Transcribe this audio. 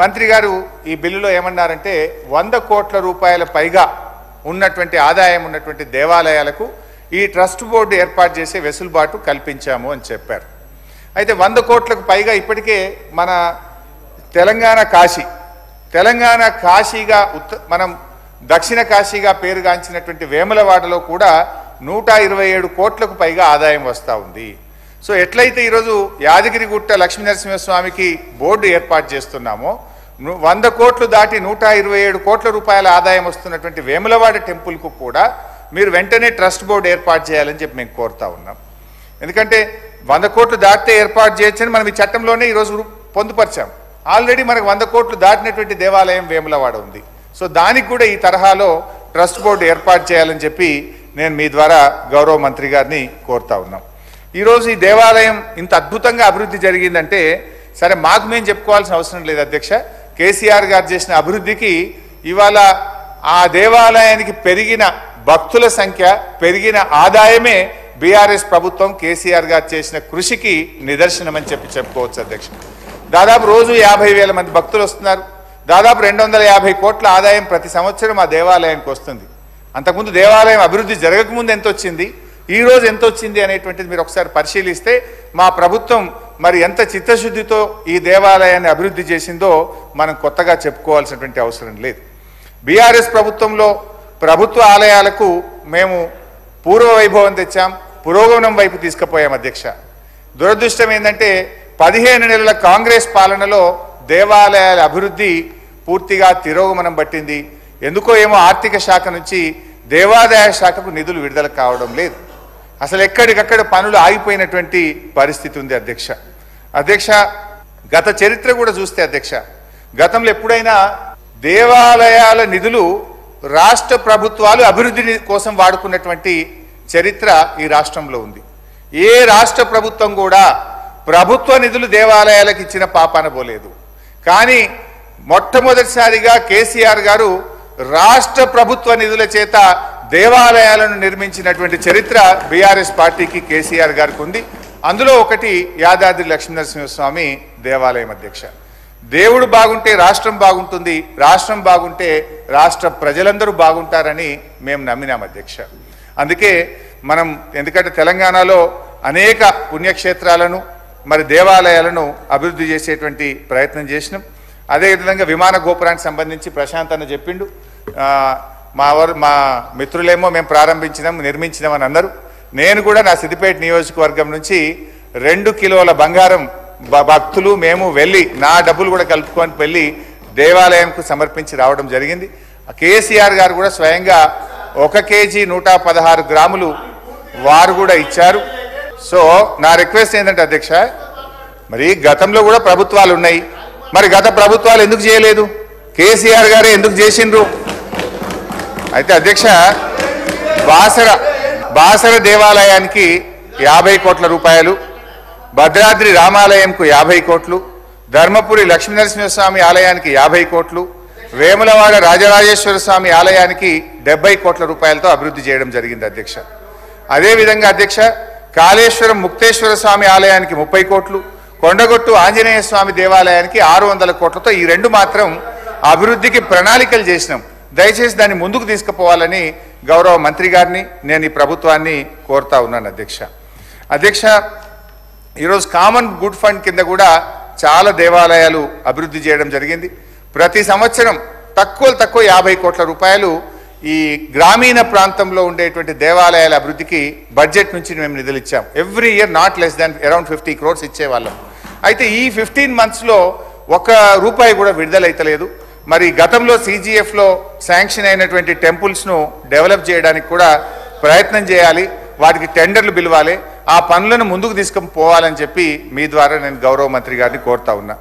మంత్రి గారు ఈ బిల్లులో ఏమన్నారంటే 100 కోట్ల రూపాయల పైగా ఉన్నటువంటి ఆదాయం ఉన్నటువంటి దేవాలయాలకు ఈ ట్రస్ట్ బోర్డు ఏర్పాటు చేసే వెసులుబాటు కల్పించాము అని చెప్పారు. అయితే 100 కోట్లకు పైగా ఇప్పటికే మన తెలంగాణ కాశీగా మనం దక్షిణ కాశీగా పేరుగాంచినటువంటి వేములవాడలో కూడా 127 కోట్లకు పైగా ఆదాయం వస్తూ ఉంది. సో ఎట్లయితే ఈరోజు యాదగిరిగుట్ట లక్ష్మీనరసింహస్వామికి బోర్డు ఏర్పాటు చేస్తున్నామో 100 కోట్లు దాటి 127 కోట్ల రూపాయల ఆదాయం వస్తున్నటువంటి వేములవాడ టెంపుల్కు కూడా మీరు వెంటనే ట్రస్ట్ బోర్డు ఏర్పాటు చేయాలని చెప్పి మేము కోరుతా ఉన్నాం. ఎందుకంటే 100 కోట్లు దాటితే ఏర్పాటు చేయొచ్చని మనం ఈ చట్టంలోనే ఈరోజు పొందుపరిచాం. ఆల్రెడీ మనకు 100 కోట్లు దాటినటువంటి దేవాలయం వేములవాడ ఉంది. సో దానికి కూడా ఈ తరహాలో ట్రస్ట్ బోర్డు ఏర్పాటు చేయాలని చెప్పి నేను మీ ద్వారా గౌరవ మంత్రి గారిని కోరుతా ఉన్నాం. ఈరోజు ఈ దేవాలయం ఇంత అద్భుతంగా అభివృద్ధి జరిగిందంటే సరే మాకు మేము చెప్పుకోవాల్సిన అవసరం లేదు అధ్యక్ష. కేసీఆర్ గారు చేసిన అభివృద్ధికి ఇవాళ ఆ దేవాలయానికి పెరిగిన భక్తుల సంఖ్య పెరిగిన ఆదాయమే బీఆర్ఎస్ ప్రభుత్వం కేసీఆర్ గారు చేసిన కృషికి నిదర్శనమని చెప్పుకోవచ్చు అధ్యక్ష. దాదాపు రోజు 50,000 మంది భక్తులు వస్తున్నారు. దాదాపు 250 కోట్ల ఆదాయం ప్రతి సంవత్సరం ఆ దేవాలయానికి వస్తుంది. అంతకుముందు దేవాలయం అభివృద్ధి జరగకముందు ఎంత వచ్చింది, ఈ రోజు ఎంత వచ్చింది అనేటువంటిది మీరు ఒకసారి పరిశీలిస్తే మా ప్రభుత్వం మరి ఎంత చిత్తశుద్ధితో ఈ దేవాలయాన్ని అభివృద్ధి చేసిందో మనం కొత్తగా చెప్పుకోవాల్సినటువంటి అవసరం లేదు. బీఆర్ఎస్ ప్రభుత్వంలో ప్రభుత్వ ఆలయాలకు మేము పూర్వ వైభవం తెచ్చాం, పురోగమనం వైపు తీసుకుపోయాం అధ్యక్ష. దురదృష్టం ఏంటంటే 15 నెలల కాంగ్రెస్ పాలనలో దేవాలయాల అభివృద్ధి పూర్తిగా తిరోగమనం పట్టింది. ఎందుకో ఏమో ఆర్థిక శాఖ నుంచి దేవాదాయ శాఖకు నిధులు విడుదల కావడం లేదు. అసలు ఎక్కడికక్కడ పనులు ఆగిపోయినటువంటి పరిస్థితి ఉంది అధ్యక్ష. గత చరిత్ర కూడా చూస్తే అధ్యక్ష, గతంలో ఎప్పుడైనా దేవాలయాల నిధులు రాష్ట్ర ప్రభుత్వాలు అభివృద్ధి కోసం వాడుకున్నటువంటి చరిత్ర ఈ రాష్ట్రంలో ఉంది. ఏ రాష్ట్ర ప్రభుత్వం కూడా ప్రభుత్వ నిధులు దేవాలయాలకు ఇచ్చిన పాపాన పోలేదు. కానీ మొట్టమొదటిసారిగా కేసీఆర్ గారు రాష్ట్ర ప్రభుత్వ నిధుల చేత దేవాలయాలను నిర్మించినటువంటి చరిత్ర బీఆర్ఎస్ పార్టీకి కేసీఆర్ గారికి ఉంది. అందులో ఒకటి యాదాద్రి లక్ష్మీనరసింహస్వామి దేవాలయం అధ్యక్ష. దేవుడు బాగుంటే రాష్ట్రం బాగుంటుంది, రాష్ట్రం బాగుంటే రాష్ట్ర ప్రజలందరూ బాగుంటారని మేము నమ్మినాం అధ్యక్ష. అందుకే మనం ఎందుకంటే తెలంగాణలో అనేక పుణ్యక్షేత్రాలను మరి దేవాలయాలను అభివృద్ధి చేసేటువంటి ప్రయత్నం చేసినాం. అదేవిధంగా విమాన గోపురానికి సంబంధించి ప్రశాంత్ అన్న చెప్పిండు, మా మిత్రులేమో మేము నిర్మించినాం అని అన్నారు. నేను కూడా నా సిద్దిపేట నియోజకవర్గం నుంచి 2 కిలోల బంగారం భక్తులు మేము వెళ్ళి నా డబ్బులు కూడా కలుపుకొని వెళ్ళి దేవాలయంకు సమర్పించి రావడం జరిగింది. కేసీఆర్ గారు కూడా స్వయంగా 1 కేజీ 116 గ్రాములు వారు కూడా ఇచ్చారు. సో నా రిక్వెస్ట్ ఏంటంటే అధ్యక్ష, మరి గతంలో కూడా ప్రభుత్వాలు ఉన్నాయి, మరి గత ప్రభుత్వాలు ఎందుకు చేయలేదు, కేసీఆర్ గారే ఎందుకు చేసిండ్రు? అయితే అధ్యక్ష, బాసర దేవాలయానికి 50 కోట్ల రూపాయలు, భద్రాద్రి రామాలయంకు 50 కోట్లు, ధర్మపురి లక్ష్మీనరసింహస్వామి ఆలయానికి 50 కోట్లు, వేములవాడ రాజరాజేశ్వర స్వామి ఆలయానికి 70 కోట్ల రూపాయలతో అభివృద్ధి చేయడం జరిగింది అధ్యక్ష. అదేవిధంగా అధ్యక్ష, కాళేశ్వరం ముక్తేశ్వర స్వామి ఆలయానికి 30 కోట్లు, కొండగొట్టు ఆంజనేయ స్వామి దేవాలయానికి 600 కోట్లతో ఈ 2 మాత్రం అభివృద్ధికి ప్రణాళికలు చేసినాం. దయచేసి దాన్ని ముందుకు తీసుకుపోవాలని గౌరవ మంత్రి గారిని నేను ఈ ప్రభుత్వాన్ని కోరుతా ఉన్నాను అధ్యక్ష. ఈరోజు కామన్ గుడ్ ఫండ్ కింద కూడా చాలా దేవాలయాలు అభివృద్ధి చేయడం జరిగింది. ప్రతి సంవత్సరం తక్కువ 50 కోట్ల రూపాయలు ఈ గ్రామీణ ప్రాంతంలో ఉండేటువంటి దేవాలయాల అభివృద్ధికి బడ్జెట్ నుంచి మేము నిధులు ఇచ్చాం. Every year not less than around 50 crores ఇచ్చేవాళ్ళం. అయితే ఈ 15 monthsలో 1 రూపాయి కూడా విడుదలైతలేదు. మరి గతంలో CGFలో శాంక్షన్ అయినటువంటి టెంపుల్స్ను డెవలప్ చేయడానికి కూడా ప్రయత్నం చేయాలి, వాటికి టెండర్లు పిలవాలి, ఆ పనులను ముందుకు తీసుకుని పోవాలని చెప్పి మీ ద్వారా నేను గౌరవ మంత్రి గారిని కోరుతా ఉన్నా.